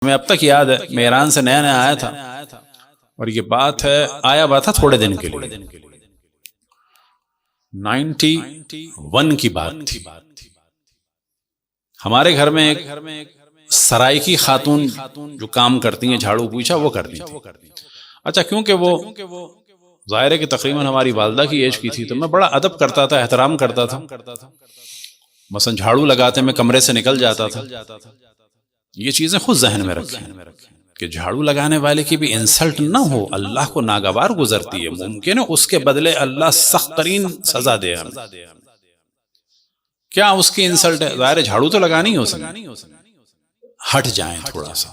ہمیں اب تک یاد ہے، میں ایران سے نیا نیا آیا تھا، اور یہ بات ہے آیا ہوا تھا تھوڑے دن کے لیے، 91 کی بات تھی۔ ہمارے گھر میں ایک سرائیکی خاتون جو کام کرتی ہیں، جھاڑو پوچھا وہ کرتی تھی۔ اچھا، کیونکہ وہ ظاہر ہے کہ تقریباً ہماری والدہ کی ایج کی تھی، تو میں بڑا ادب کرتا تھا، احترام کرتا تھا۔ مثلا جھاڑو لگاتے میں کمرے سے نکل جاتا تھا۔ یہ چیزیں خود ذہن میں رکھیں کہ جھاڑو لگانے والے کی بھی انسلٹ نہ ہو، اللہ کو ناگوار گزرتی ہے، ممکن ہے اس کے بدلے اللہ سخت ترین سزا دے ہمیں۔ کیا اس کی انسلٹ ہے؟ ظاہر ہے جھاڑو تو لگانی ہو سکے، ہٹ جائیں تھوڑا سا،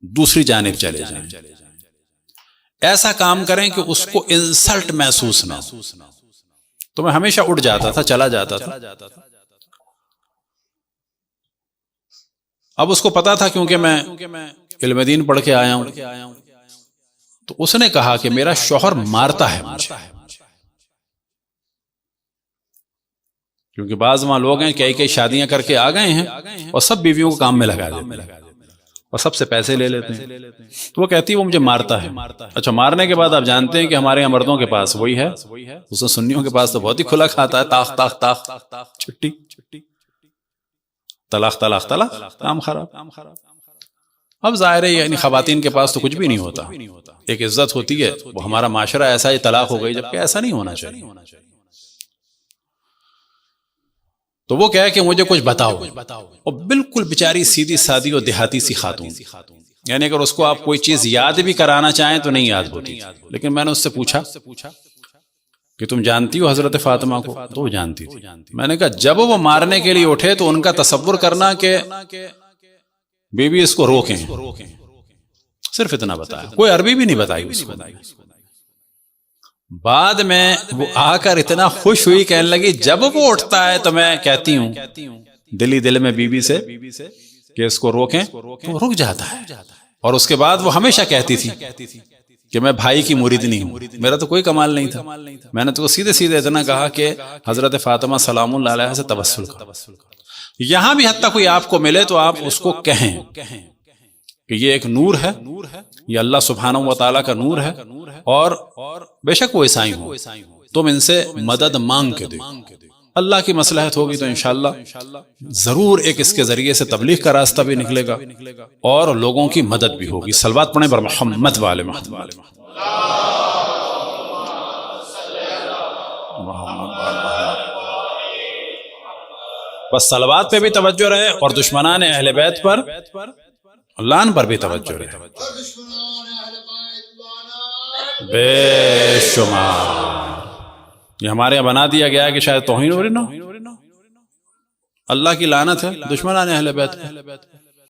دوسری جانب چلے جائیں، ایسا کام کریں کہ اس کو انسلٹ محسوس نہ ہو۔ تو میں ہمیشہ اٹھ جاتا تھا، چلا جاتا تھا۔ اب اس کو پتا تھا کیونکہ میں علم دین پڑھ کے آیا ہوں، تو اس نے کہا کہ میرا شوہر مارتا ہے مجھے، کیونکہ بعض وہاں لوگ ہیں کئی شادیاں کر کے آ گئے ہیں اور سب بیویوں کو کام میں لگا دیتے ہیں اور سب سے پیسے لے لیتے ہیں۔ تو وہ کہتی ہے وہ مجھے مارتا ہے۔ اچھا، مارنے کے بعد آپ جانتے ہیں کہ ہمارے یہاں مردوں کے پاس وہی ہے، اس نے سنیوں کے پاس تو بہت ہی کھلا کھاتا ہے، طاق طاق طاق، چھٹی، طلاق طلاق طلاق، کام خراب۔ اب ظاہر ہے یعنی خواتین کے پاس تو کچھ بھی نہیں ہوتا، ایک عزت ہوتی ہے، وہ ہمارا معاشرہ ایسا ہی طلاق ہو گئی، جبکہ ایسا نہیں ہونا چاہیے۔ تو وہ کہے کہ مجھے کچھ بتاؤ، اور بالکل بیچاری سیدھی سادی اور دیہاتی سی خاتون، یعنی اگر اس کو آپ کوئی چیز یاد بھی کرانا چاہیں تو نہیں یاد ہوتی۔ لیکن میں نے اس سے پوچھا کہ تم جانتی ہو حضرت فاطمہ کو؟ تو وہ جانتی تھی۔ میں نے کہا جب وہ مارنے کے لیے اٹھے تو ان کا تصور کرنا کہ بی بی اس کو روکیں، صرف اتنا بتایا، کوئی عربی بھی نہیں بتائی اس کو۔ بعد میں وہ آ کر اتنا خوش ہوئی، کہنے لگی جب وہ اٹھتا ہے تو میں کہتی ہوں دلی دل میں بی بی سے کہ اس کو روکیں، تو رک جاتا ہے۔ اور اس کے بعد وہ ہمیشہ کہتی تھی کہ میں بھائی کی مریدنی ہوں، میرا تو کوئی کمال نہیں تھا۔ میں نے تو سیدھے سیدھے اتنا کہا کہ حضرت فاطمہ سلام اللہ علیہ سے توسل کرو۔ یہاں بھی حتیٰ کوئی آپ کو ملے تو آپ اس کو کہیں کہ یہ ایک نور ہے، یہ اللہ سبحانہ و تعالیٰ کا نور ہے، اور بے شک وہ عیسائی ہوں، تم ان سے مدد مانگ کے دو۔ اللہ کی مصلحت ہوگی تو انشاءاللہ ضرور ایک اس کے ذریعے سے تبلیغ کا راستہ بھی نکلے گا اور لوگوں کی مدد بھی ہوگی۔ صلوات پڑھیں بر محمد وآل محمد۔ بس صلوات پہ بھی توجہ رہے اور دشمنان اہل بیت پر لعن پر بھی توجہ رہے بے شمار۔ یہ ہمارے یہاں بنا دیا گیا ہے کہ شاید توہین ہو رہی نہ، اللہ کی لعنت ہے دشمنان اہل بیت پر۔